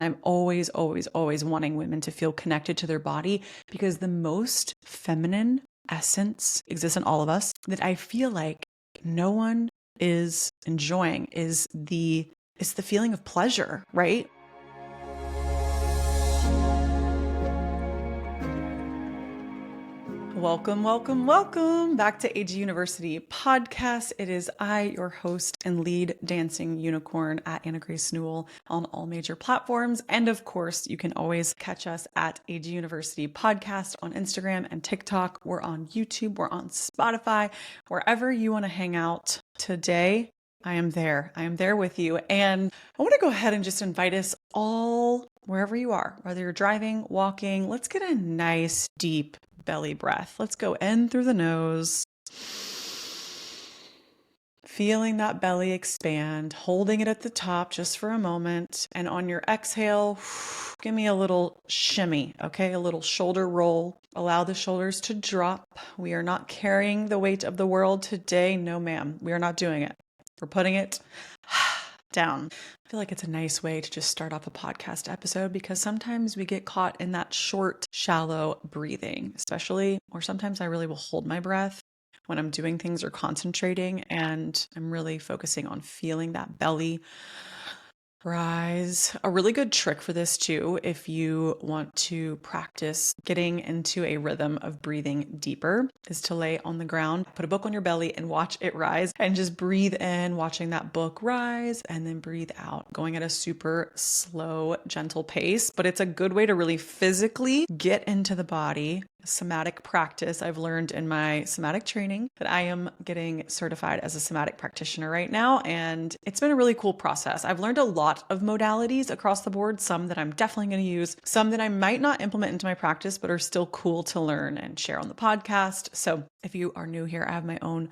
I'm always, always, always wanting women to feel connected to their body, because the most feminine essence exists in all of us that I feel like no one is enjoying is the feeling of pleasure, right? Welcome, welcome, welcome back to AG University Podcast. It is I, your host and lead dancing unicorn at Anna Grace Newell on all major platforms. And of course, you can always catch us at AG University Podcast on Instagram and TikTok. We're on YouTube, we're on Spotify, wherever you want to hang out. Today, I am there. I am there with you. And I want to go ahead and just invite us all, wherever you are, whether you're driving, walking, let's get a nice deep belly breath. Let's go in through the nose, feeling that belly expand, holding it at the top just for a moment. And on your exhale, give me a little shimmy, okay? A little shoulder roll. Allow the shoulders to drop. We are not carrying the weight of the world today. No, ma'am. We are not doing it. We're putting it down. I feel like it's a nice way to just start off a podcast episode, because sometimes we get caught in that short, shallow breathing, or sometimes I really will hold my breath when I'm doing things or concentrating, and I'm really focusing on feeling that belly rise. A really good trick for this too, if you want to practice getting into a rhythm of breathing deeper, is to lay on the ground, put a book on your belly and watch it rise, and just breathe in, watching that book rise, and then breathe out, going at a super slow, gentle pace. But it's a good way to really physically get into the body. Somatic practice. I've learned in my somatic training that I am getting certified as a somatic practitioner right now, and it's been a really cool process. I've learned a lot of modalities across the board, some that I'm definitely going to use, some that I might not implement into my practice but are still cool to learn and share on the podcast. So if you are new here, I have my own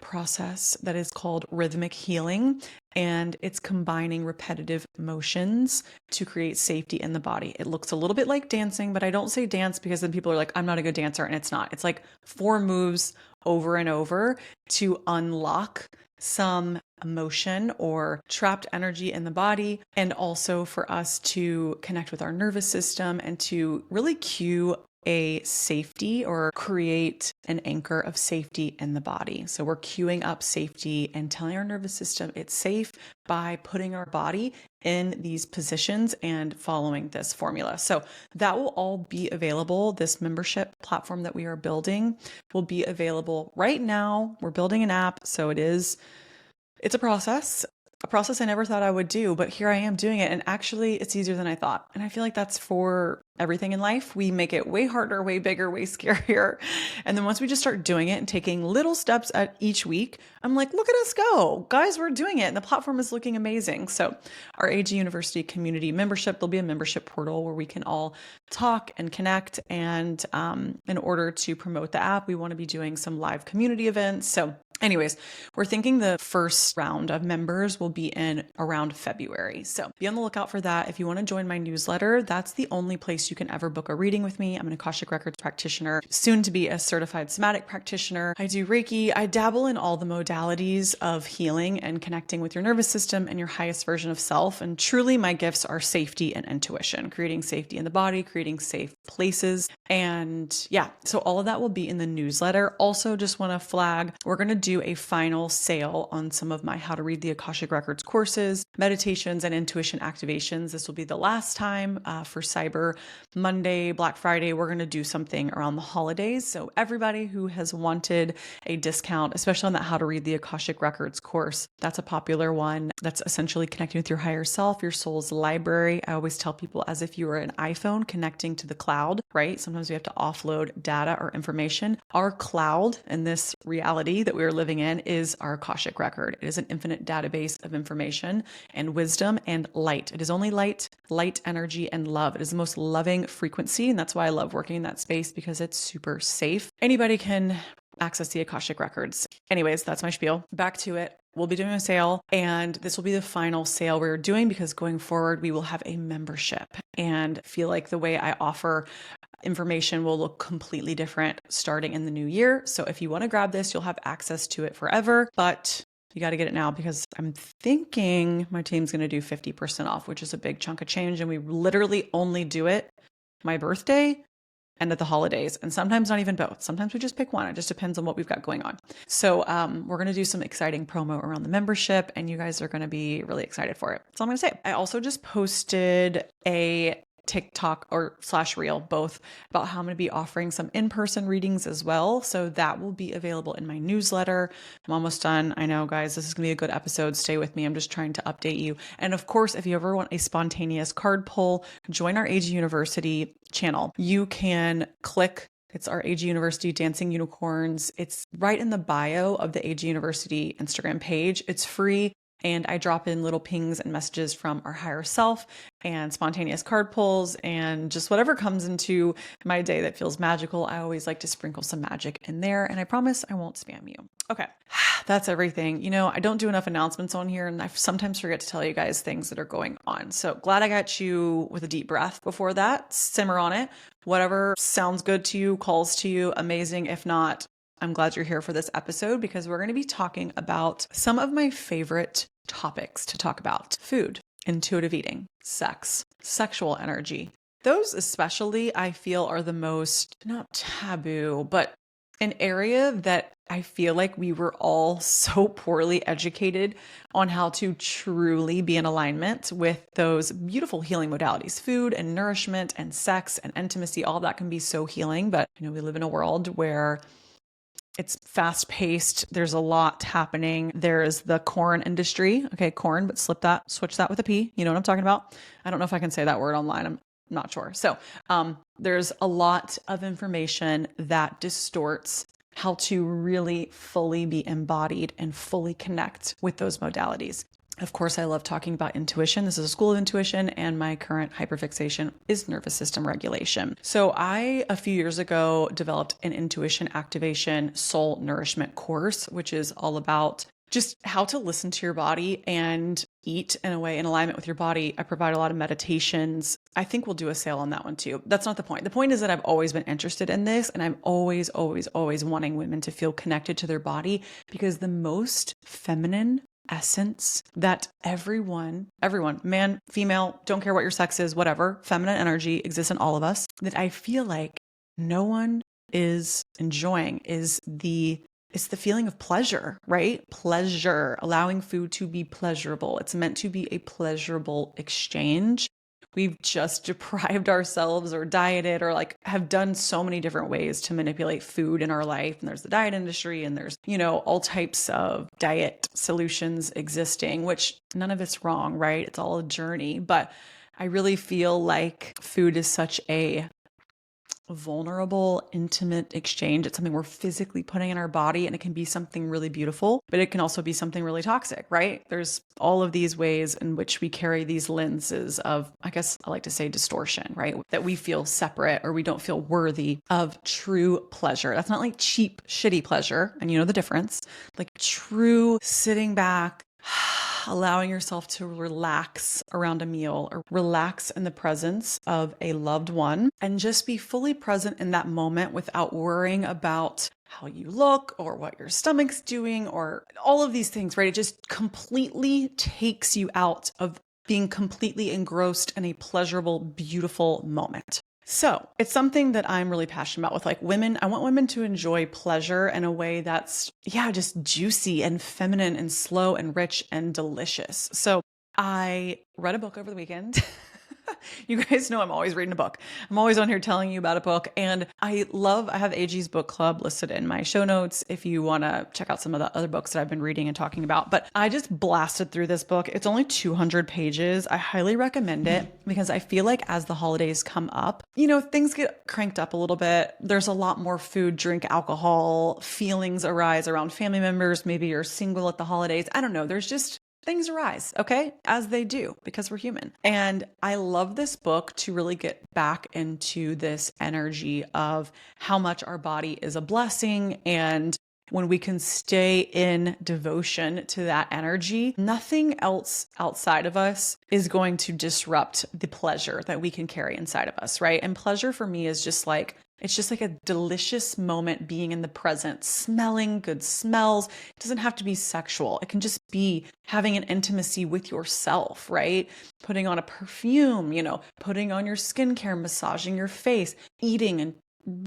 process that is called Rhythmic healing, and it's combining repetitive motions to create safety in the body. It looks a little bit like dancing, but I don't say dance because then people are like, I'm not a good dancer, and it's not. It's like 4 moves over and over to unlock some emotion or trapped energy in the body, and also for us to connect with our nervous system and to really cue a safety or create an anchor of safety in the body. So we're queuing up safety and telling our nervous system it's safe by putting our body in these positions and following this formula. So that will all be available. This membership platform that we are building will be available right now. We're building an app, so it's a process I never thought I would do, but here I am doing it. And actually it's easier than I thought. And I feel like that's for everything in life. We make it way harder, way bigger, way scarier. And then once we just start doing it and taking little steps at each week, I'm like, look at us go. Guys, we're doing it. And the platform is looking amazing. So our AG University community membership, there'll be a membership portal where we can all talk and connect. And in order to promote the app, we want to be doing some live community events. So anyways, we're thinking the first round of members will be in around February. So be on the lookout for that. If you want to join my newsletter, that's the only place you can ever book a reading with me. I'm an Akashic Records practitioner, soon to be a certified somatic practitioner. I do Reiki. I dabble in all the modalities of healing and connecting with your nervous system and your highest version of self. And truly my gifts are safety and intuition, creating safety in the body, creating safe places. And yeah, so all of that will be in the newsletter. Also, just want to flag, we're going to do a final sale on some of my How to Read the Akashic Records courses, meditations, and intuition activations. This will be the last time for Cyber Monday, Black Friday. We're going to do something around the holidays. So everybody who has wanted a discount, especially on that How to Read the Akashic Records course, that's a popular one. That's essentially connecting with your higher self, your soul's library. I always tell people as if you were an iPhone connecting to the cloud, right? Sometimes we have to offload data or information. Our cloud in this reality that we are living in is our Akashic record. It is an infinite database of information and wisdom and light. It is only light, energy, and love. It is the most loving frequency. And that's why I love working in that space, because it's super safe. Anybody can access the Akashic records. Anyways, that's my spiel. Back to it. We'll be doing a sale, and this will be the final sale we're doing, because going forward, we will have a membership, and feel like the way I offer information will look completely different starting in the new year. So if you want to grab this, you'll have access to it forever. But you got to get it now because I'm thinking my team's going to do 50% off, which is a big chunk of change. And we literally only do it my birthday and at the holidays, and sometimes not even both. Sometimes we just pick one. It just depends on what we've got going on. So we're going to do some exciting promo around the membership, and you guys are going to be really excited for it. That's all I'm going to say. I also just posted a TikTok or / reel, both, about how I'm going to be offering some in-person readings as well. So that will be available in my newsletter. I'm almost done. I know, guys, this is going to be a good episode. Stay with me. I'm just trying to update you. And of course, if you ever want a spontaneous card pull, join our AG University channel. You can click, it's our AG University Dancing Unicorns. It's right in the bio of the AG University Instagram page. It's free. And I drop in little pings and messages from our higher self and spontaneous card pulls and just whatever comes into my day that feels magical. I always like to sprinkle some magic in there, and I promise I won't spam you. Okay, that's everything. You know, I don't do enough announcements on here, and I sometimes forget to tell you guys things that are going on. So glad I got you with a deep breath before that. Simmer on it. Whatever sounds good to you, calls to you, amazing. If not, I'm glad you're here for this episode because we're going to be talking about some of my favorite topics to talk about: food, intuitive eating, sex, sexual energy. Those especially I feel are the most, not taboo, but an area that I feel like we were all so poorly educated on how to truly be in alignment with those beautiful healing modalities. Food and nourishment and sex and intimacy, all of that can be so healing. But, you know, we live in a world where it's fast paced. There's a lot happening. There's the corn industry. Okay, corn, but switch that with a P. You know what I'm talking about? I don't know if I can say that word online. I'm not sure. So there's a lot of information that distorts how to really fully be embodied and fully connect with those modalities. Of course, I love talking about intuition. This is a school of intuition, and my current hyperfixation is nervous system regulation. So I, a few years ago, developed an intuition activation soul nourishment course, which is all about just how to listen to your body and eat in a way in alignment with your body. I provide a lot of meditations. I think we'll do a sale on that one too. That's not the point. The point is that I've always been interested in this, and I'm always wanting women to feel connected to their body, because the most feminine essence that everyone, man, female, don't care what your sex is, whatever, feminine energy exists in all of us, that I feel like no one is enjoying is it's the feeling of pleasure, right? Pleasure, allowing food to be pleasurable. It's meant to be a pleasurable exchange. We've just deprived ourselves or dieted or like have done so many different ways to manipulate food in our life. And there's the diet industry, and there's, you know, all types of diet solutions existing, which none of it's wrong, right? It's all a journey. But I really feel like food is such a vulnerable, intimate exchange. It's something we're physically putting in our body, and it can be something really beautiful, but it can also be something really toxic, right? There's all of these ways in which we carry these lenses of, I guess I like to say, distortion, right? That we feel separate or we don't feel worthy of true pleasure. That's not like cheap, shitty pleasure. And you know the difference. Like true sitting back, allowing yourself to relax around a meal or relax in the presence of a loved one and just be fully present in that moment without worrying about how you look or what your stomach's doing or all of these things, right? It just completely takes you out of being completely engrossed in a pleasurable, beautiful moment. So it's something that I'm really passionate about with like women. I want women to enjoy pleasure in a way that's, just juicy and feminine and slow and rich and delicious. So I read a book over the weekend. You guys know I'm always reading a book. I'm always on here telling you about a book. And I have AG's book club listed in my show notes if you want to check out some of the other books that I've been reading and talking about. But I just blasted through this book. It's only 200 pages. I highly recommend it because I feel like as the holidays come up, things get cranked up a little bit. There's a lot more food, drink, alcohol, feelings arise around family members. Maybe you're single at the holidays. I don't know. There's just things arise, okay? As they do, because we're human. And I love this book to really get back into this energy of how much our body is a blessing and when we can stay in devotion to that energy, nothing else outside of us is going to disrupt the pleasure that we can carry inside of us, right? And pleasure for me is just like, it's just like a delicious moment being in the present, smelling good smells. It doesn't have to be sexual. It can just be having an intimacy with yourself, right? Putting on a perfume, putting on your skincare, massaging your face, eating and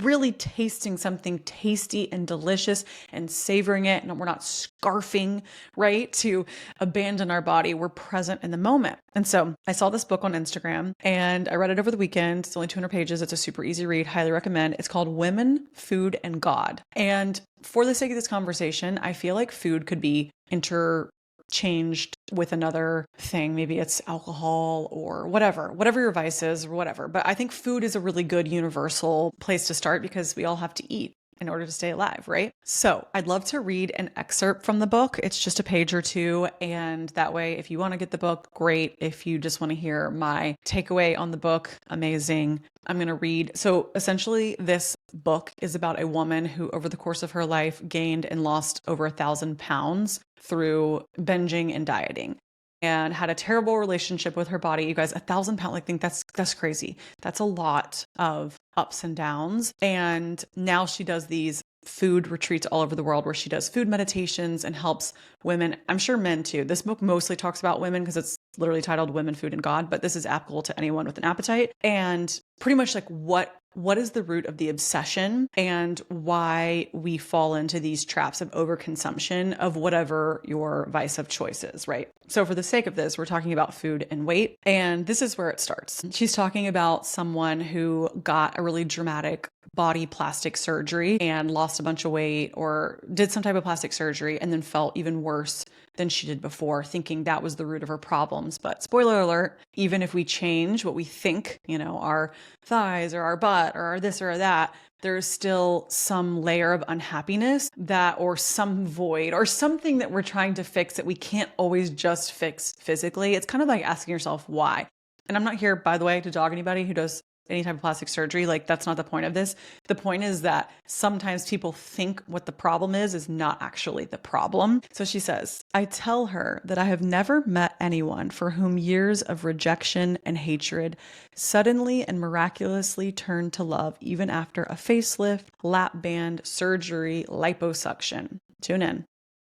really tasting something tasty and delicious and savoring it. And we're not scarfing, right? To abandon our body. We're present in the moment. And so I saw this book on Instagram and I read it over the weekend. It's only 200 pages. It's a super easy read. Highly recommend. It's called Women, Food, and God. And for the sake of this conversation, I feel like food could be interchanged with another thing. Maybe it's alcohol or whatever your vice is or whatever. But I think food is a really good universal place to start because we all have to eat in order to stay alive, right? So I'd love to read an excerpt from the book. It's just a page or two. And that way, if you want to get the book, great. If you just want to hear my takeaway on the book, amazing. I'm going to read. So essentially, this book is about a woman who over the course of her life gained and lost over 1,000 pounds through binging and dieting, and had a terrible relationship with her body. You guys, 1,000 pounds, I think that's crazy. That's a lot of ups and downs. And now she does these food retreats all over the world where she does food meditations and helps women, I'm sure men too. This book mostly talks about women because it's literally titled Women, Food, and God, but this is applicable to anyone with an appetite. And pretty much like what is the root of the obsession and why we fall into these traps of overconsumption of whatever your vice of choice is, right? So for the sake of this, we're talking about food and weight. And this is where it starts. She's talking about someone who got a really dramatic body plastic surgery and lost a bunch of weight or did some type of plastic surgery and then felt even worse than she did before, thinking that was the root of her problems. But spoiler alert, even if we change what we think, our thighs or our butt or our this or that, there's still some layer of unhappiness or some void or something that we're trying to fix that we can't always just fix physically. It's kind of like asking yourself why. And I'm not here, by the way, to dog anybody who does any type of plastic surgery. Like, that's not the point of this. The point is that sometimes people think what the problem is not actually the problem. So she says, I tell her that I have never met anyone for whom years of rejection and hatred suddenly and miraculously turned to love, even after a facelift, lap band, surgery, liposuction. Tune in.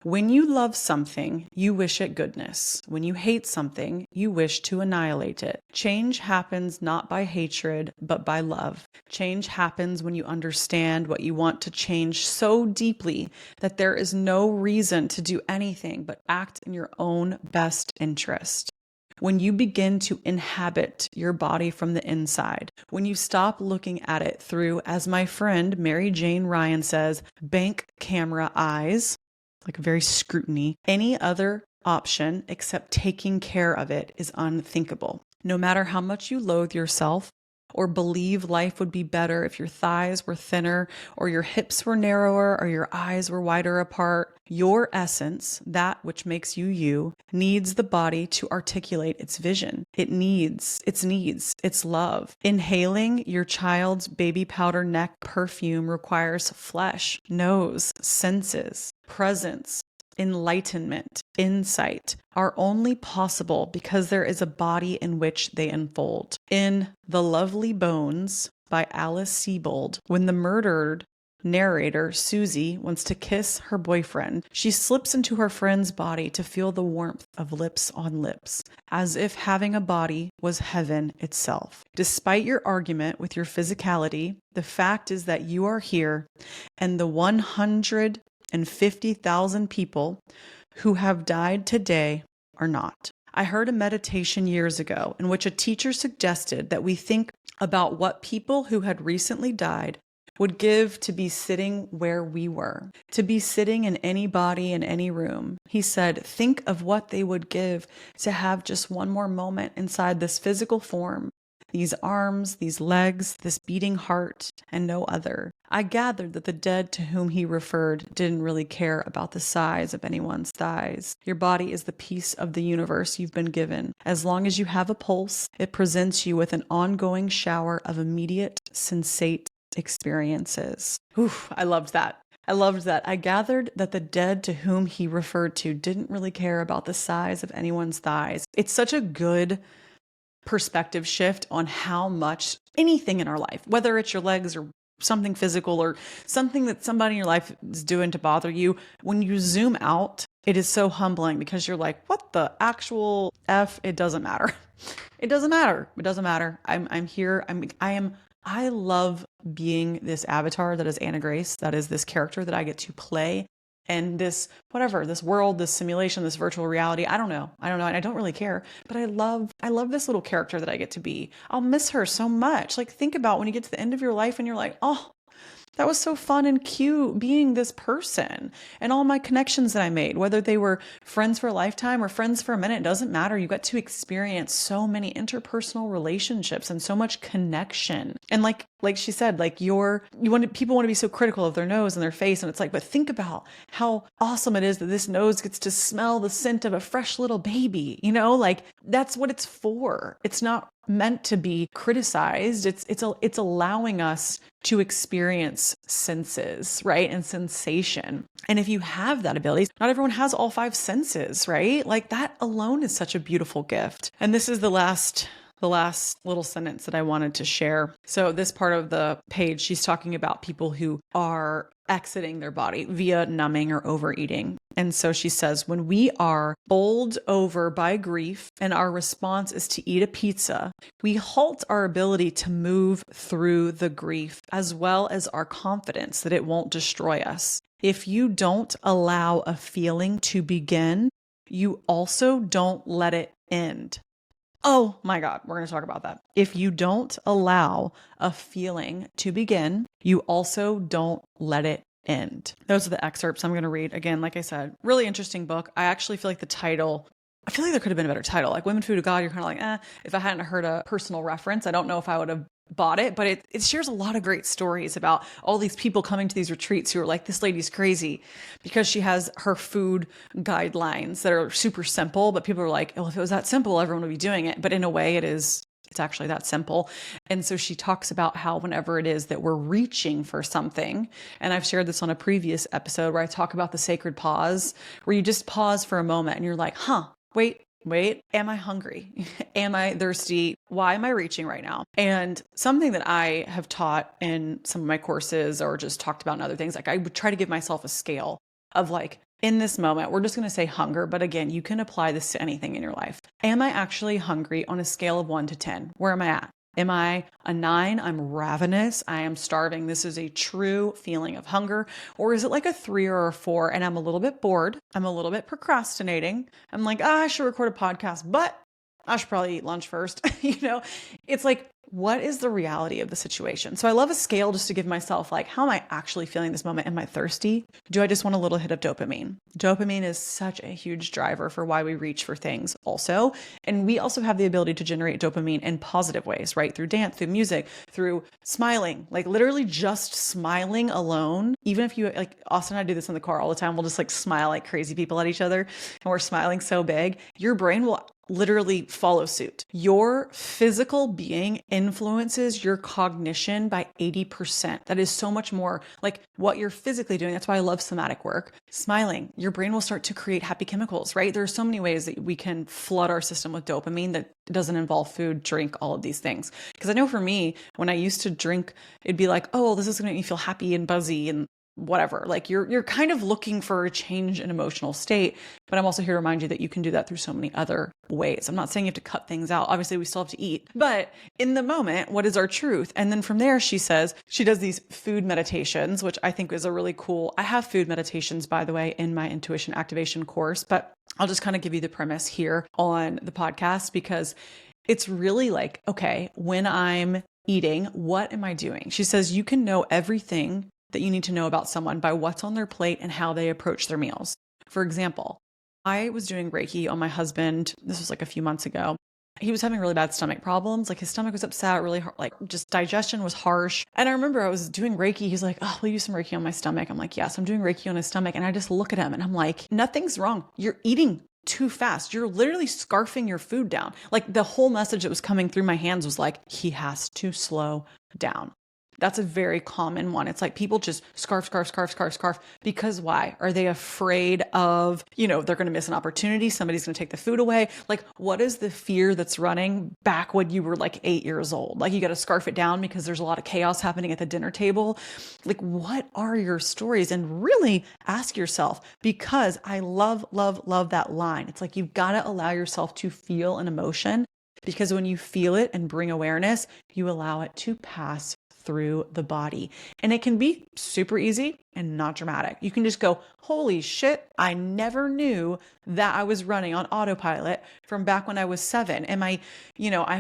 When you love something, you wish it goodness. When you hate something, you wish to annihilate it. Change happens not by hatred, but by love. Change happens when you understand what you want to change so deeply that there is no reason to do anything but act in your own best interest. When you begin to inhabit your body from the inside, when you stop looking at it through, as my friend Mary Jane Ryan says, bank camera eyes, like very scrutiny, any other option except taking care of it is unthinkable. No matter how much you loathe yourself or believe life would be better if your thighs were thinner or your hips were narrower or your eyes were wider apart, your essence, that which makes you you, needs the body to articulate its vision. It needs its love. Inhaling your child's baby powder neck perfume requires flesh, nose, senses, presence. Enlightenment, insight are only possible because there is a body in which they unfold. In The Lovely Bones by Alice Sebold, when the murdered narrator, Susie, wants to kiss her boyfriend, she slips into her friend's body to feel the warmth of lips on lips, as if having a body was heaven itself. Despite your argument with your physicality, the fact is that you are here, and the 150,000 people who have died today are not. I heard a meditation years ago in which a teacher suggested that we think about what people who had recently died would give to be sitting where we were, to be sitting in any body in any room. He said, think of what they would give to have just one more moment inside this physical form, these arms, these legs, this beating heart, and no other. I gathered that the dead to whom he referred didn't really care about the size of anyone's thighs. Your body is the piece of the universe you've been given. As long as you have a pulse, it presents you with an ongoing shower of immediate, sensate experiences. Oof, I loved that. I loved that. I gathered that the dead to whom he referred to didn't really care about the size of anyone's thighs. It's such a good perspective shift on how much anything in our life, whether it's your legs or something physical or something that somebody in your life is doing to bother you, when you zoom out, it is so humbling because you're like, what the actual F? It doesn't matter. It doesn't matter. It doesn't matter. I'm here. I love being this avatar that is Anna Grace. That is this character that I get to play. And this, whatever, this world, this simulation, this virtual reality, I don't know. And I don't really care, but I love this little character that I get to be. I'll miss her so much. Like, think about when you get to the end of your life and you're like, oh, that was so fun and cute being this person, and all my connections that I made, whether they were friends for a lifetime or friends for a minute, it doesn't matter. You got to experience so many interpersonal relationships and so much connection. And like she said, like people want to be so critical of their nose and their face. And it's like, but think about how awesome it is that this nose gets to smell the scent of a fresh little baby, like that's what it's for. It's not meant to be criticized. It's allowing us to experience senses, right? And sensation. And if you have that ability, not everyone has all 5 senses, right? Like that alone is such a beautiful gift. And this is the last little sentence that I wanted to share. So this part of the page, she's talking about people who are exiting their body via numbing or overeating. And so she says, when we are bowled over by grief and our response is to eat a pizza, we halt our ability to move through the grief as well as our confidence that it won't destroy us. If you don't allow a feeling to begin, you also don't let it end. Oh my God, we're going to talk about that. If you don't allow a feeling to begin, you also don't let it end. Those are the excerpts I'm going to read. Again, like I said, really interesting book. I actually feel like I feel like there could have been a better title. Like Women Food of God, you're kind of like, if I hadn't heard a personal reference, I don't know if I would have bought it, but it shares a lot of great stories about all these people coming to these retreats who are like, this lady's crazy because she has her food guidelines that are super simple, but people are like, well, if it was that simple, everyone would be doing it. But in a way it's actually that simple. And so she talks about how whenever it is that we're reaching for something, and I've shared this on a previous episode where I talk about the sacred pause, where you just pause for a moment and you're like, wait, am I hungry? Am I thirsty? Why am I reaching right now? And something that I have taught in some of my courses or just talked about in other things, like I would try to give myself a scale of like, in this moment, we're just going to say hunger. But again, you can apply this to anything in your life. Am I actually hungry on a scale of 1 to 10? Where am I at? Am I a 9? I'm ravenous. I am starving. This is a true feeling of hunger. Or is it like a 3 or a 4 and I'm a little bit bored? I'm a little bit procrastinating. I'm like, I should record a podcast, but I should probably eat lunch first. It's like, what is the reality of the situation? So I love a scale just to give myself like, how am I actually feeling this moment? Am I thirsty? Do I just want a little hit of dopamine? Dopamine is such a huge driver for why we reach for things also. And we also have the ability to generate dopamine in positive ways, right? Through dance, through music, through smiling, like literally just smiling alone. Even if you like, Austin and I do this in the car all the time. We'll just like smile like crazy people at each other and we're smiling so big, your brain will literally follow suit. Your physical being influences your cognition by 80%. That is so much more like what you're physically doing. That's why I love somatic work. Smiling, your brain will start to create happy chemicals, right? There are so many ways that we can flood our system with dopamine that doesn't involve food, drink, all of these things. Because I know for me, when I used to drink, it'd be like, oh, this is going to make me feel happy and buzzy and whatever. Like you're kind of looking for a change in emotional state, but I'm also here to remind you that you can do that through so many other ways. I'm not saying you have to cut things out. Obviously we still have to eat, but in the moment, what is our truth? And then from there, she says she does these food meditations, which I think is a really cool, I have food meditations, by the way, in my intuition activation course, but I'll just kind of give you the premise here on the podcast because it's really like, okay, when I'm eating, what am I doing? She says, you can know everything that you need to know about someone by what's on their plate and how they approach their meals. For example, I was doing Reiki on my husband. This was like a few months ago. He was having really bad stomach problems. Like his stomach was upset, really hard, like just digestion was harsh. And I remember I was doing Reiki. He's like, oh, will you do some Reiki on my stomach? I'm like, yes, I'm doing Reiki on his stomach. And I just look at him and I'm like, nothing's wrong. You're eating too fast. You're literally scarfing your food down. Like the whole message that was coming through my hands was like, he has to slow down. That's a very common one. It's like people just scarf, scarf, scarf, scarf, scarf. Because why? Are they afraid of, they're going to miss an opportunity? Somebody's going to take the food away. Like, what is the fear that's running back when you were like 8 years old? Like, you got to scarf it down because there's a lot of chaos happening at the dinner table. Like, what are your stories? And really ask yourself, because I love, love, love that line. It's like, you've got to allow yourself to feel an emotion, because when you feel it and bring awareness, you allow it to pass through the body. And it can be super easy and not dramatic. You can just go, holy shit, I never knew that I was running on autopilot from back when I was 7. And I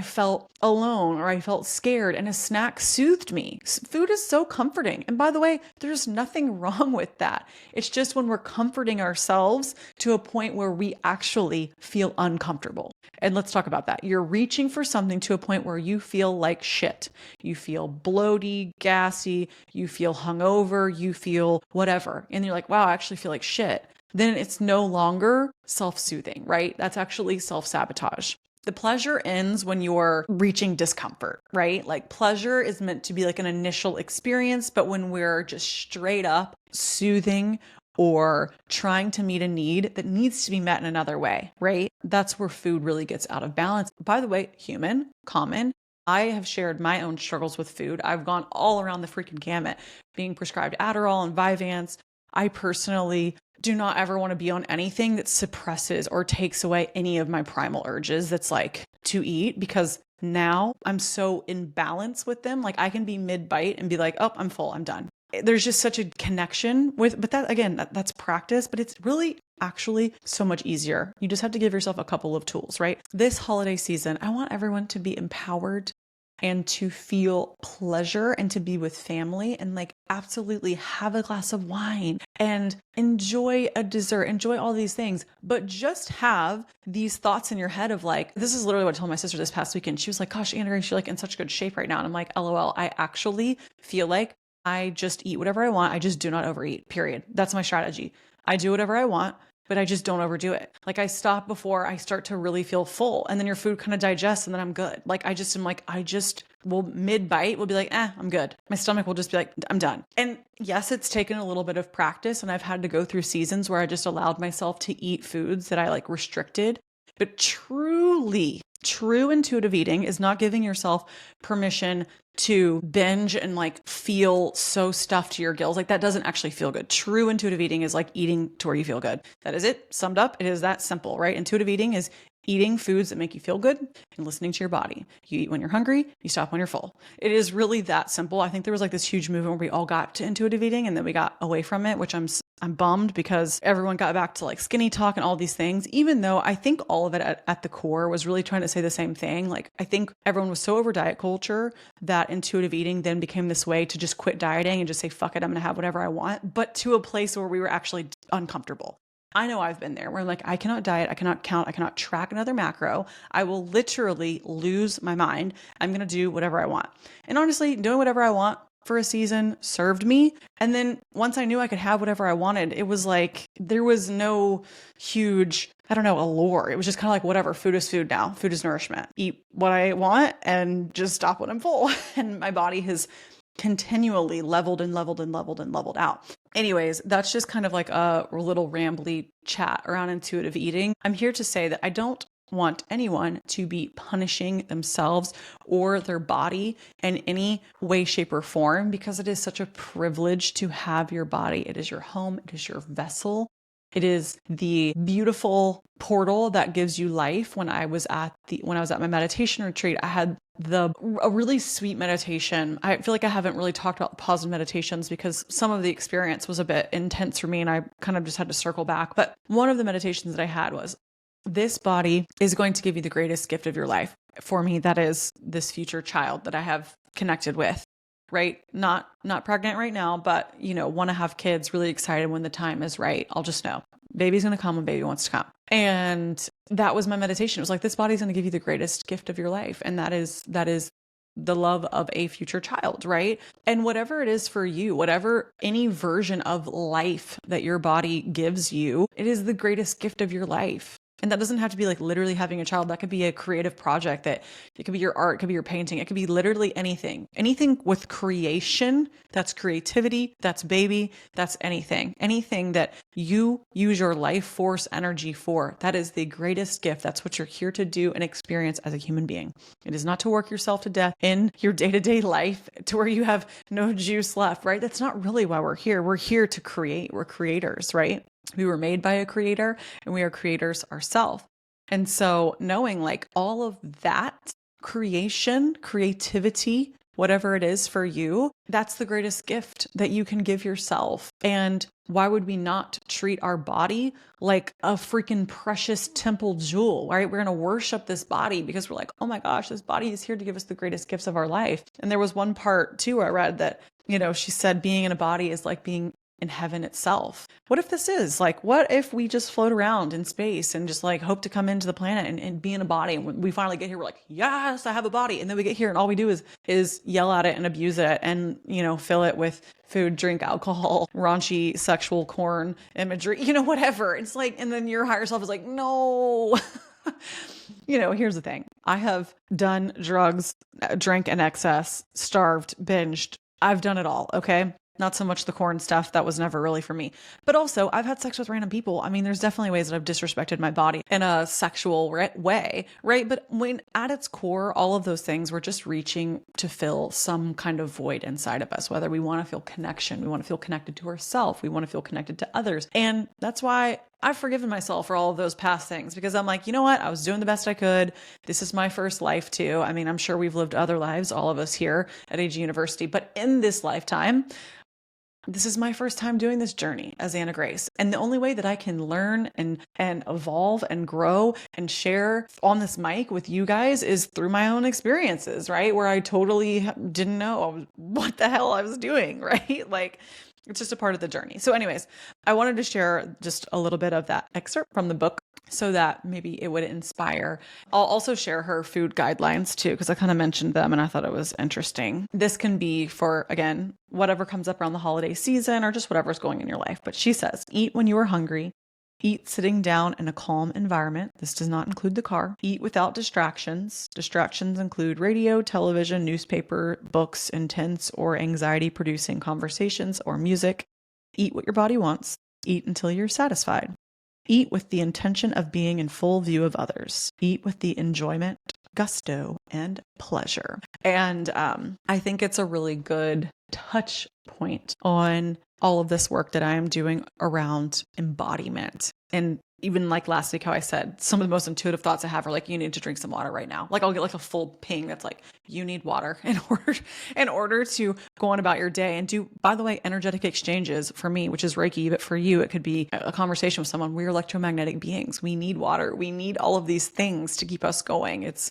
felt alone, or I felt scared, and a snack soothed me. Food is so comforting. And by the way, there's nothing wrong with that. It's just when we're comforting ourselves to a point where we actually feel uncomfortable. And let's talk about that. You're reaching for something to a point where you feel like shit. You feel bloaty, gassy, you feel hungover, you feel whatever. And you're like, wow, I actually feel like shit. Then it's no longer self-soothing, right? That's actually self-sabotage. The pleasure ends when you're reaching discomfort, right? Like, pleasure is meant to be like an initial experience, but when we're just straight up soothing or trying to meet a need that needs to be met in another way, right? That's where food really gets out of balance. By the way, human, common. I have shared my own struggles with food. I've gone all around the freaking gamut, being prescribed Adderall and Vyvanse. I personally do not ever want to be on anything that suppresses or takes away any of my primal urges that's like to eat, because now I'm so in balance with them. Like, I can be mid-bite and be like, oh, I'm full, I'm done. There's just such a connection but that, again, that's practice, but it's really actually so much easier. You just have to give yourself a couple of tools, right? This holiday season, I want everyone to be empowered and to feel pleasure and to be with family and like absolutely have a glass of wine and enjoy a dessert, enjoy all these things, but just have these thoughts in your head of like, this is literally what I told my sister this past weekend. She was like, gosh, Andrea, she's like in such good shape right now. And I'm like, LOL, I actually feel like I just eat whatever I want. I just do not overeat, period. That's my strategy. I do whatever I want, but I just don't overdo it. Like, I stop before I start to really feel full, and then your food kind of digests, and then I'm good. Like, I just will mid-bite will be like, I'm good. My stomach will just be like, I'm done. And yes, it's taken a little bit of practice, and I've had to go through seasons where I just allowed myself to eat foods that I like restricted. But truly, true intuitive eating is not giving yourself permission to binge and like feel so stuffed to your gills. Like, that doesn't actually feel good. True intuitive eating is like eating to where you feel good. That is it. Summed up. It is that simple, right? Intuitive eating is eating foods that make you feel good and listening to your body. You eat when you're hungry, you stop when you're full. It is really that simple. I think there was like this huge movement where we all got to intuitive eating and then we got away from it, which I'm bummed, because everyone got back to like skinny talk and all these things, even though I think all of it at the core was really trying to say the same thing. Like, I think everyone was so over diet culture that intuitive eating then became this way to just quit dieting and just say, fuck it, I'm going to have whatever I want, but to a place where we were actually uncomfortable. I know I've been there where I'm like, I cannot diet, I cannot count, I cannot track another macro. I will literally lose my mind. I'm going to do whatever I want. And honestly, doing whatever I want for a season served me. And then once I knew I could have whatever I wanted, it was like, there was no huge, allure. It was just kind of like, whatever, food is food now. Food is nourishment. Eat what I want and just stop when I'm full. And my body has continually leveled and leveled and leveled and leveled out. Anyways, that's just kind of like a little rambly chat around intuitive eating. I'm here to say that I don't want anyone to be punishing themselves or their body in any way, shape, or form, because it is such a privilege to have your body. It is your home. It is your vessel. It is the beautiful portal that gives you life. When I was at my meditation retreat, I had a really sweet meditation. I feel like I haven't really talked about positive meditations because some of the experience was a bit intense for me and I kind of just had to circle back. But one of the meditations that I had was, this body is going to give you the greatest gift of your life. For me, that is this future child that I have connected with. Right? Not pregnant right now, but want to have kids, really excited when the time is right. I'll just know baby's going to come when baby wants to come. And that was my meditation. It was like, this body's going to give you the greatest gift of your life. And that is the love of a future child, right? And whatever it is for you, whatever any version of life that your body gives you, it is the greatest gift of your life. And that doesn't have to be like literally having a child. That could be a creative project, that it could be your art, it could be your painting. It could be literally anything. Anything with creation, that's creativity, that's baby, that's anything. Anything that you use your life force energy for. That is the greatest gift. That's what you're here to do and experience as a human being. It is not to work yourself to death in your day-to-day life to where you have no juice left, right? That's not really why we're here. We're here to create. We're creators, right? We were made by a creator and we are creators ourselves. And so knowing like all of that creation, creativity, whatever it is for you, that's the greatest gift that you can give yourself. And why would we not treat our body like a freaking precious temple jewel, right? We're going to worship this body because we're like, oh my gosh, this body is here to give us the greatest gifts of our life. And there was one part too, I read that, she said being in a body is like being in heaven itself. What if this is like, what if we just float around in space and just like hope to come into the planet and be in a body? And when we finally get here, we're like, yes, I have a body. And then we get here and all we do is yell at it and abuse it and, fill it with food, drink, alcohol, raunchy sexual porn imagery, whatever. It's like, and then your higher self is like, no. Here's the thing. I have done drugs, drank in excess, starved, binged. I've done it all. Okay. Not so much the corn stuff. That was never really for me. But also, I've had sex with random people. I mean, there's definitely ways that I've disrespected my body in a sexual way, right? But when at its core, all of those things, we're just reaching to fill some kind of void inside of us, whether we want to feel connection, we want to feel connected to ourselves, we want to feel connected to others. And that's why I've forgiven myself for all of those past things, because I'm like, you know what? I was doing the best I could. This is my first life too. I mean, I'm sure we've lived other lives, all of us here at AG University, but in this lifetime, this is my first time doing this journey as Anna Grace. And the only way that I can learn and evolve and grow and share on this mic with you guys is through my own experiences, right? Where I totally didn't know what the hell I was doing, right? Like, it's just a part of the journey. So anyways, I wanted to share just a little bit of that excerpt from the book so that maybe it would inspire. I'll also share her food guidelines too, because I kind of mentioned them and I thought it was interesting. This can be for, again, whatever comes up around the holiday season or just whatever's going in your life. But she says, eat when you are hungry. Eat sitting down in a calm environment. This does not include the car. Eat without distractions. Distractions include radio, television, newspaper, books, intense or anxiety-producing conversations or music. Eat what your body wants. Eat until you're satisfied. Eat with the intention of being in full view of others. Eat with the enjoyment, gusto, and pleasure. And I think it's a really good touch point on all of this work that I am doing around embodiment. And even like last week, how I said, some of the most intuitive thoughts I have are like, you need to drink some water right now. Like I'll get like a full ping that's like, you need water in order to go on about your day and do, by the way, energetic exchanges for me, which is Reiki, but for you, it could be a conversation with someone. We're electromagnetic beings. We need water. We need all of these things to keep us going. It's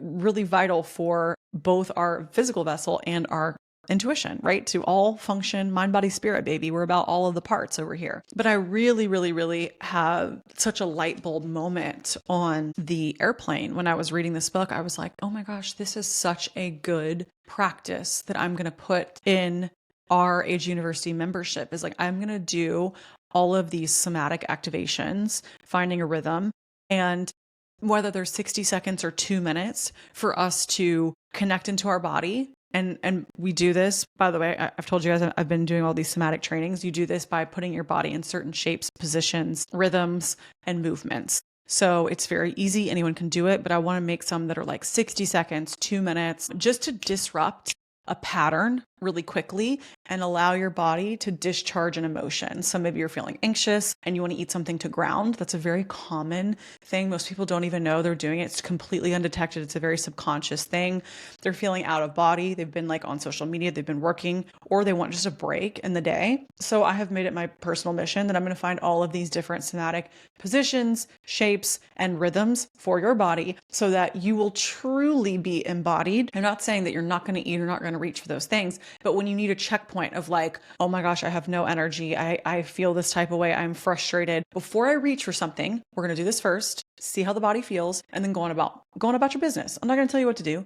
really vital for both our physical vessel and our intuition, right? To all function, mind, body, spirit, baby. We're about all of the parts over here. But I really, really, really have such a light bulb moment on the airplane when I was reading this book. I was like, oh my gosh, this is such a good practice that I'm going to put in our Age University membership. Is like, I'm going to do all of these somatic activations, finding a rhythm, and whether there's 60 seconds or 2 minutes for us to connect into our body. And we do this, by the way, I've told you guys, I've been doing all these somatic trainings. You do this by putting your body in certain shapes, positions, rhythms, and movements. So it's very easy. Anyone can do it, but I want to make some that are like 60 seconds, 2 minutes, just to disrupt a pattern really quickly and allow your body to discharge an emotion. So maybe you're feeling anxious and you want to eat something to ground. That's a very common thing. Most people don't even know they're doing it. It's completely undetected. It's a very subconscious thing. They're feeling out of body. They've been like on social media, they've been working, or they want just a break in the day. So I have made it my personal mission that I'm going to find all of these different somatic positions, shapes, and rhythms for your body so that you will truly be embodied. I'm not saying that you're not going to eat or not going to reach for those things, but when you need a checkpoint of like, oh my gosh, I have no energy, I feel this type of way, I'm frustrated. Before I reach for something, we're going to do this first, see how the body feels, and then go on about your business. I'm not going to tell you what to do,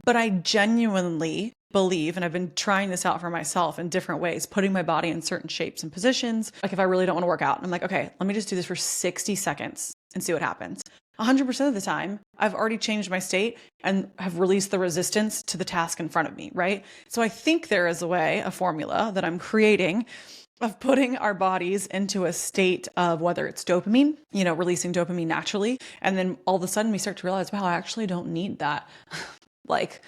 but I genuinely believe, and I've been trying this out for myself in different ways, putting my body in certain shapes and positions. Like if I really don't want to work out, I'm like, okay, let me just do this for 60 seconds and see what happens. 100% of the time, I've already changed my state and have released the resistance to the task in front of me, right? So I think there is a way, a formula that I'm creating of putting our bodies into a state of whether it's dopamine, releasing dopamine naturally. And then all of a sudden we start to realize, wow, I actually don't need that like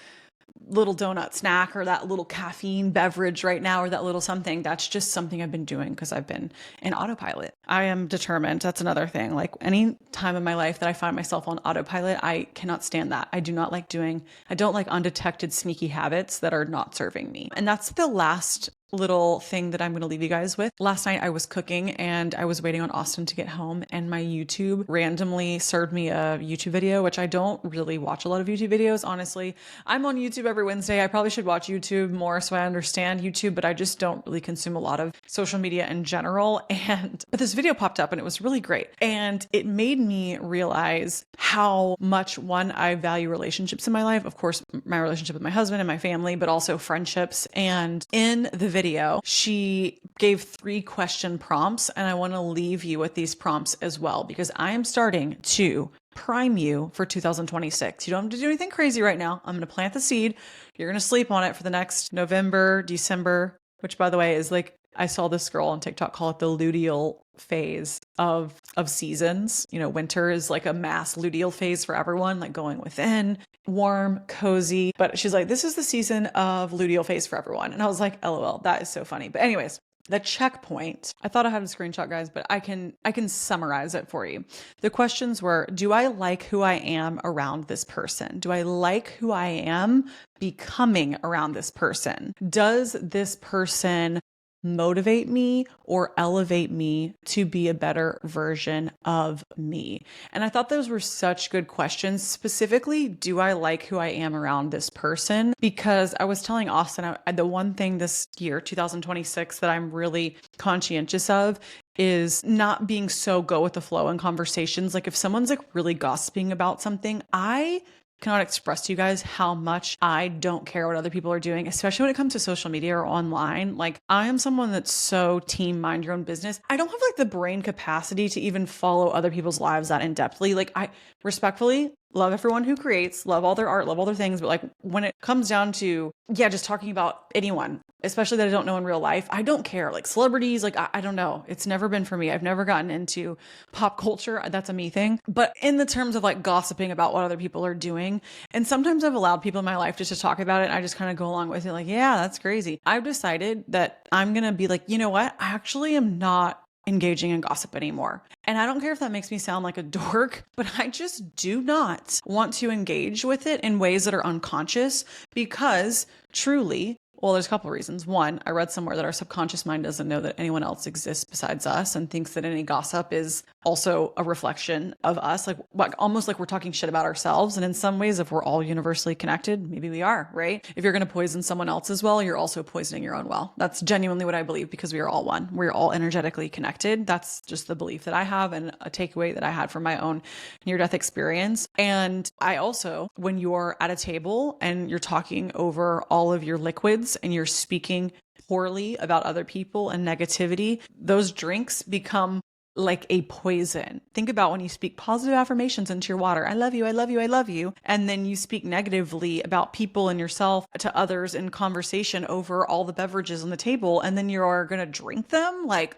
little donut snack or that little caffeine beverage right now or that little something. That's just something I've been doing because I've been in autopilot. I am determined. That's another thing. Like any time in my life that I find myself on autopilot, I cannot stand that. I don't like undetected sneaky habits that are not serving me. And that's the last little thing that I'm going to leave you guys with. Last night I was cooking and I was waiting on Austin to get home, and my YouTube randomly served me a YouTube video, which I don't really watch a lot of YouTube videos, honestly. I'm on YouTube every Wednesday. I probably should watch YouTube more so I understand YouTube, but I just don't really consume a lot of social media in general. But this video popped up and it was really great. And it made me realize how much, one, I value relationships in my life. Of course, my relationship with my husband and my family, but also friendships. And in the video, she gave 3 question prompts, and I want to leave you with these prompts as well, because I am starting to prime you for 2026. You don't have to do anything crazy right now. I'm going to plant the seed. You're going to sleep on it for the next November, December, which by the way is like, I saw this girl on TikTok call it the luteal phase of seasons. Winter is like a mass luteal phase for everyone, like going within, warm, cozy. But she's like, this is the season of luteal phase for everyone. And I was like, LOL, that is so funny. But anyways, the checkpoint, I thought I had a screenshot, guys, but I can summarize it for you. The questions were, do I like who I am around this person? Do I like who I am becoming around this person? Does this person motivate me or elevate me to be a better version of me? And I thought those were such good questions. Specifically, do I like who I am around this person? Because I was telling Austin, the one thing this year, 2026, that I'm really conscientious of is not being so go with the flow in conversations. Like if someone's like really gossiping about something, I cannot express to you guys how much I don't care what other people are doing, especially when it comes to social media or online. Like I am someone that's so team mind your own business. I don't have like the brain capacity to even follow other people's lives that in-depthly. Like I respectfully love everyone who creates, love all their art, love all their things. But like when it comes down to, just talking about anyone, especially that I don't know in real life, I don't care. Like celebrities, like I don't know. It's never been for me. I've never gotten into pop culture. That's a me thing. But in the terms of like gossiping about what other people are doing, and sometimes I've allowed people in my life just to talk about it, and I just kind of go along with it. Like, yeah, that's crazy. I've decided that I'm going to be like, you know what? I actually am not engaging in gossip anymore. And I don't care if that makes me sound like a dork, but I just do not want to engage with it in ways that are unconscious, because truly, well, there's a couple of reasons. One, I read somewhere that our subconscious mind doesn't know that anyone else exists besides us and thinks that any gossip is also a reflection of us, like almost like we're talking shit about ourselves. And in some ways, if we're all universally connected, maybe we are, right? If you're going to poison someone else's well, you're also poisoning your own well. That's genuinely what I believe, because we are all one. We're all energetically connected. That's just the belief that I have and a takeaway that I had from my own near-death experience. And I also, when you're at a table and you're talking over all of your liquids and you're speaking poorly about other people and negativity, those drinks become like a poison. Think about when you speak positive affirmations into your water. I love you, I love you, I love you. And then you speak negatively about people and yourself to others in conversation over all the beverages on the table. And then you're going to drink them like,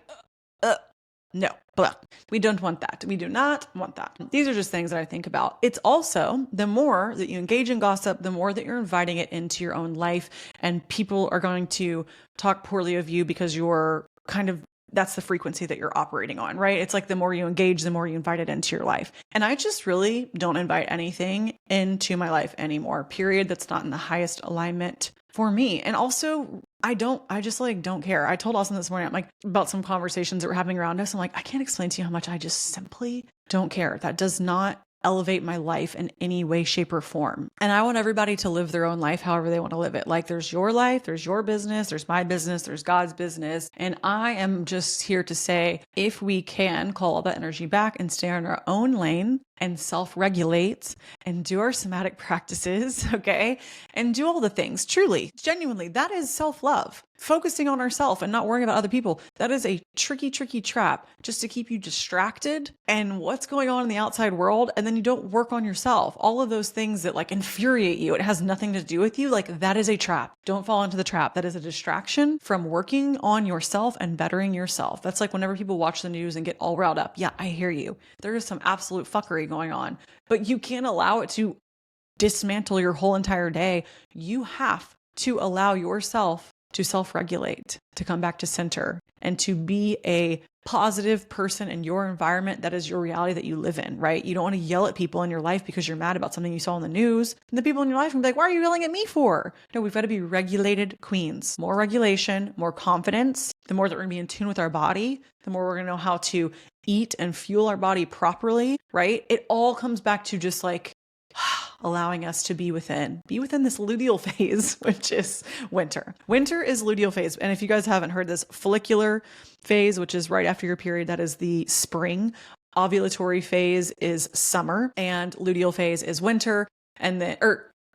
no, blah. We don't want that. We do not want that. These are just things that I think about. It's also the more that you engage in gossip, the more that you're inviting it into your own life, and people are going to talk poorly of you because you're that's the frequency that you're operating on, right? It's like the more you engage, the more you invite it into your life. And I just really don't invite anything into my life anymore, period. That's not in the highest alignment for me. And also I just like don't care. I told Austin this morning, I'm like, about some conversations that were happening around us. I'm like, I can't explain to you how much I just simply don't care. That does not elevate my life in any way, shape, or form. And I want everybody to live their own life however they want to live it. Like there's your life, there's your business, there's my business, there's God's business. And I am just here to say, if we can call all that energy back and stay in our own lane and self-regulate and do our somatic practices, okay? And do all the things. Truly, genuinely, that is self-love. Focusing on ourselves and not worrying about other people. That is a tricky, tricky trap just to keep you distracted and what's going on in the outside world. And then you don't work on yourself. All of those things that like infuriate you, it has nothing to do with you. Like that is a trap. Don't fall into the trap. That is a distraction from working on yourself and bettering yourself. That's like whenever people watch the news and get all riled up. Yeah, I hear you. There is some absolute fuckery going on, but you can't allow it to dismantle your whole entire day. You have to allow yourself to self-regulate, to come back to center, and to be a positive person in your environment that is your reality that you live in, right? You don't want to yell at people in your life because you're mad about something you saw in the news. And the people in your life will be like, why are you yelling at me for? No, we've got to be regulated queens. More regulation, more confidence. The more that we're going to be in tune with our body, the more we're going to know how to eat and fuel our body properly, right? It all comes back to just like allowing us to be within this luteal phase, which is winter. Winter is luteal phase. And if you guys haven't heard this, follicular phase, which is right after your period, that is the spring. Ovulatory phase is summer and luteal phase is winter. And then,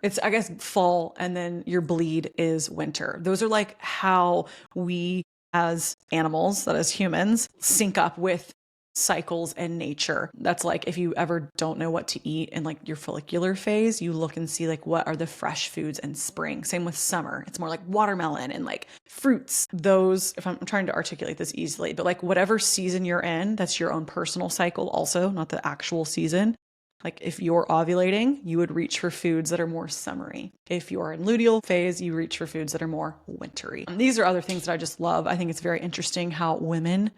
it's, I guess, fall. And then your bleed is winter. Those are like how we as animals, that as humans, sync up with cycles and nature. That's like if you ever don't know what to eat in like your follicular phase, you look and see like what are the fresh foods in spring. Same with summer. It's more like watermelon and like fruits. Those, if I'm trying to articulate this easily, but like whatever season you're in, that's your own personal cycle also, not the actual season. Like if you're ovulating, you would reach for foods that are more summery. If you're in luteal phase, you reach for foods that are more wintry. And these are other things that I just love. I think it's very interesting how women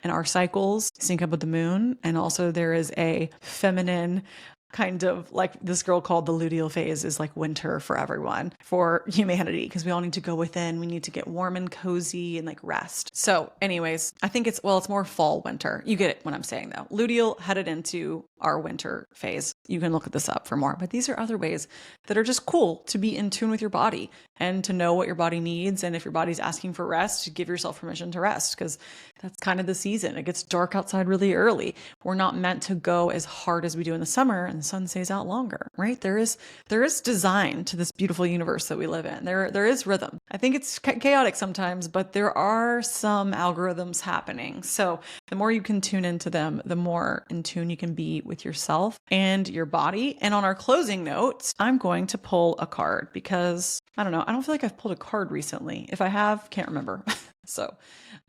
and our cycles sync up with the moon. And also there is a feminine kind of like this girl called the luteal phase is like winter for everyone, for humanity, because we all need to go within. We need to get warm and cozy and like rest. So anyways, I think it's more fall, winter. You get it when I'm saying though. Luteal headed into our winter phase. You can look this up for more, but these are other ways that are just cool to be in tune with your body and to know what your body needs. And if your body's asking for rest, give yourself permission to rest, because that's kind of the season. It gets dark outside really early. We're not meant to go as hard as we do in the summer, and the sun stays out longer, right? There is design to this beautiful universe that we live in. There is rhythm. I think it's chaotic sometimes, but there are some algorithms happening. So the more you can tune into them, the more in tune you can be with yourself and your body. And on our closing notes, I'm going to pull a card because I don't know. I don't feel like I've pulled a card recently. If I have, can't remember. So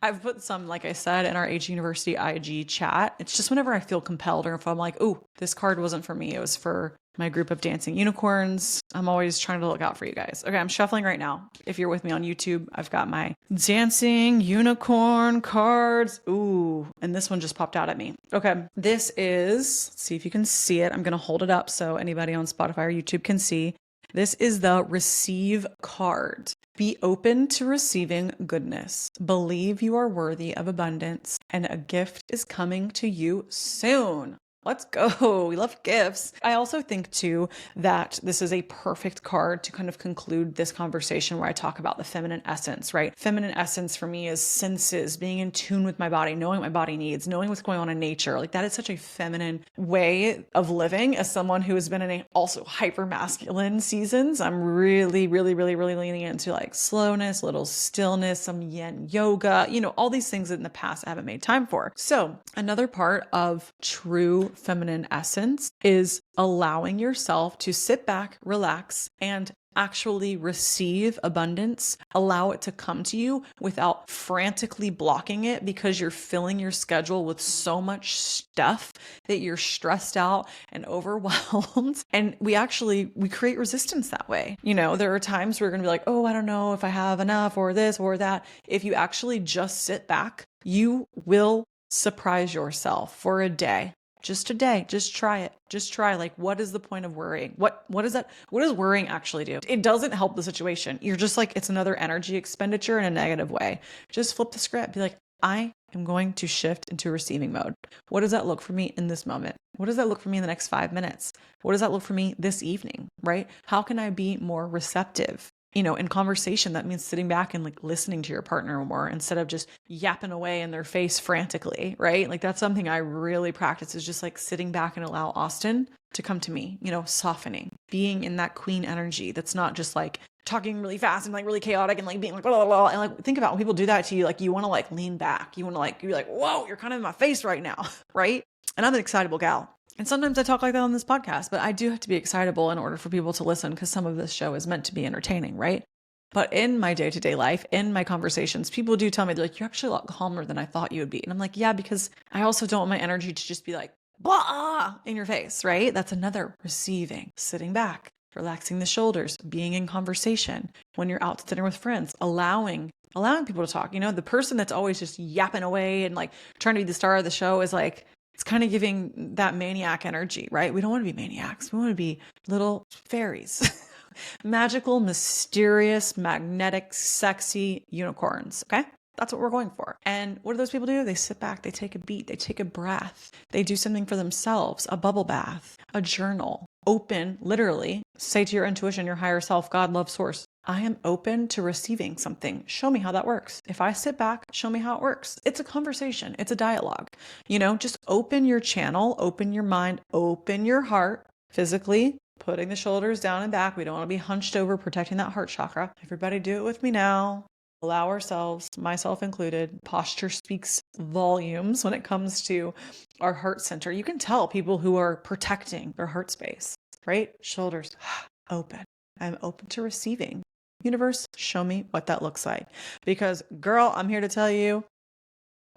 I've put some, like I said, in our Age University IG chat. It's just whenever I feel compelled or if I'm like, ooh, this card wasn't for me. It was for my group of dancing unicorns. I'm always trying to look out for you guys. Okay, I'm shuffling right now. If you're with me on YouTube, I've got my dancing unicorn cards. Ooh, and this one just popped out at me. Okay, this is, let's see if you can see it. I'm going to hold it up so anybody on Spotify or YouTube can see. This is the receive card. Be open to receiving goodness. Believe you are worthy of abundance, and a gift is coming to you soon. Let's go. We love gifts. I also think too that this is a perfect card to kind of conclude this conversation where I talk about the feminine essence, right? Feminine essence for me is senses, being in tune with my body, knowing what my body needs, knowing what's going on in nature. Like that is such a feminine way of living. As someone who has been in a also hyper masculine seasons, I'm really, really, really, really leaning into like slowness, little stillness, some yin yoga, all these things that in the past I haven't made time for. So another part of true feminine essence is allowing yourself to sit back, relax, and actually receive abundance. Allow it to come to you without frantically blocking it because you're filling your schedule with so much stuff that you're stressed out and overwhelmed. And we create resistance that way. There are times where we're going to be like, oh, I don't know if I have enough or this or that. If you actually just sit back, you will surprise yourself for a day. Just a day. Just try it. Just try. Like, what is the point of worrying? What is that? What does worrying actually do? It doesn't help the situation. You're just like, it's another energy expenditure in a negative way. Just flip the script. Be like, I am going to shift into receiving mode. What does that look for me in this moment? What does that look for me in the next 5 minutes? What does that look for me this evening, right? How can I be more receptive? In conversation, that means sitting back and like listening to your partner more instead of just yapping away in their face frantically, right? Like that's something I really practice, is just like sitting back and allow Austin to come to me, softening, being in that queen energy. That's not just like talking really fast and like really chaotic and like being like, blah, blah, blah. And like, think about when people do that to you, like you want to like lean back. You want to like, you're like, whoa, you're kind of in my face right now. Right. And I'm an excitable gal. And sometimes I talk like that on this podcast, but I do have to be excitable in order for people to listen, because some of this show is meant to be entertaining, right? But in my day-to-day life, in my conversations, people do tell me, they're like, you're actually a lot calmer than I thought you would be. And I'm like, yeah, because I also don't want my energy to just be like, blah, in your face, right? That's another receiving, sitting back, relaxing the shoulders, being in conversation. When you're out to dinner with friends, allowing people to talk. The person that's always just yapping away and like trying to be the star of the show is like, it's kind of giving that maniac energy, right? We don't want to be maniacs. We want to be little fairies, magical, mysterious, magnetic, sexy unicorns. Okay. That's what we're going for. And what do those people do? They sit back, they take a beat, they take a breath, they do something for themselves, a bubble bath, a journal, open, literally say to your intuition, your higher self, God, love, source, I am open to receiving something. Show me how that works. If I sit back, show me how it works. It's a conversation. It's a dialogue. Just open your channel, open your mind, open your heart physically, putting the shoulders down and back. We don't want to be hunched over, protecting that heart chakra. Everybody do it with me now. Allow ourselves, myself included. Posture speaks volumes when it comes to our heart center. You can tell people who are protecting their heart space, right? Shoulders open. I'm open to receiving. Universe, show me what that looks like. Because girl, I'm here to tell you,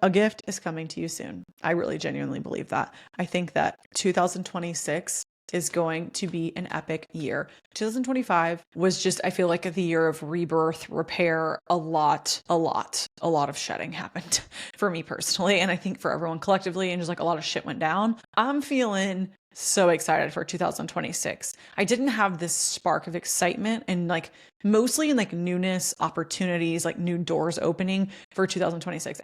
a gift is coming to you soon. I really genuinely believe that. I think that 2026 is going to be an epic year. 2025 was just, I feel like, the year of rebirth, repair. A lot of shedding happened for me personally. And I think for everyone collectively, and just like a lot of shit went down. I'm feeling so excited for 2026. I didn't have this spark of excitement and like mostly in like newness, opportunities, like new doors opening for 2026.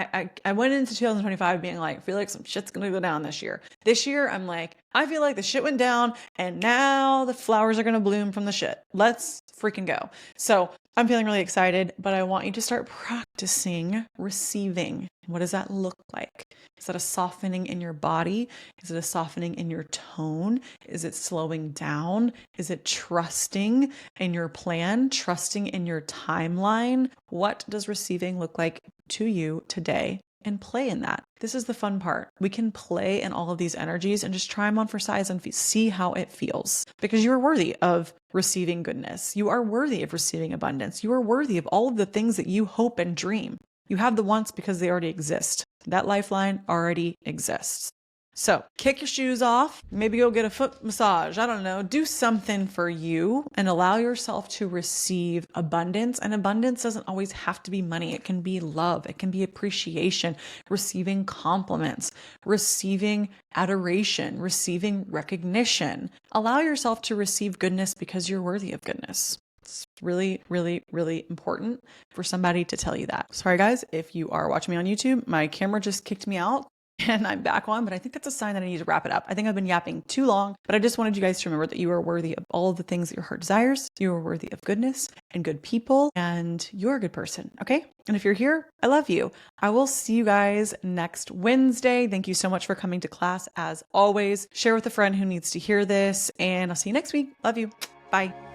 I went into 2025 being like, I feel like some shit's going to go down this year. This year, I'm like, I feel like the shit went down and now the flowers are going to bloom from the shit. Let's freaking go. So I'm feeling really excited, but I want you to start practicing receiving. What does that look like? Is that a softening in your body? Is it a softening in your tone? Is it slowing down? Is it trusting in your plan? Trusting in your timeline? What does receiving look like to you today? And play in that. This is the fun part. We can play in all of these energies and just try them on for size and see how it feels. Because you're worthy of receiving goodness. You are worthy of receiving abundance. You are worthy of all of the things that you hope and dream. You have the wants because they already exist. That lifeline already exists. So kick your shoes off, maybe go get a foot massage. I don't know, do something for you and allow yourself to receive abundance. And abundance doesn't always have to be money. It can be love. It can be appreciation, receiving compliments, receiving adoration, receiving recognition. Allow yourself to receive goodness because you're worthy of goodness. It's really, really, really important for somebody to tell you that. Sorry guys, if you are watching me on YouTube, my camera just kicked me out. And I'm back on, but I think that's a sign that I need to wrap it up. I think I've been yapping too long, but I just wanted you guys to remember that you are worthy of all of the things that your heart desires. You are worthy of goodness and good people, and you're a good person, okay? And if you're here, I love you. I will see you guys next Wednesday. Thank you so much for coming to class as always. Share with a friend who needs to hear this, and I'll see you next week. Love you. Bye.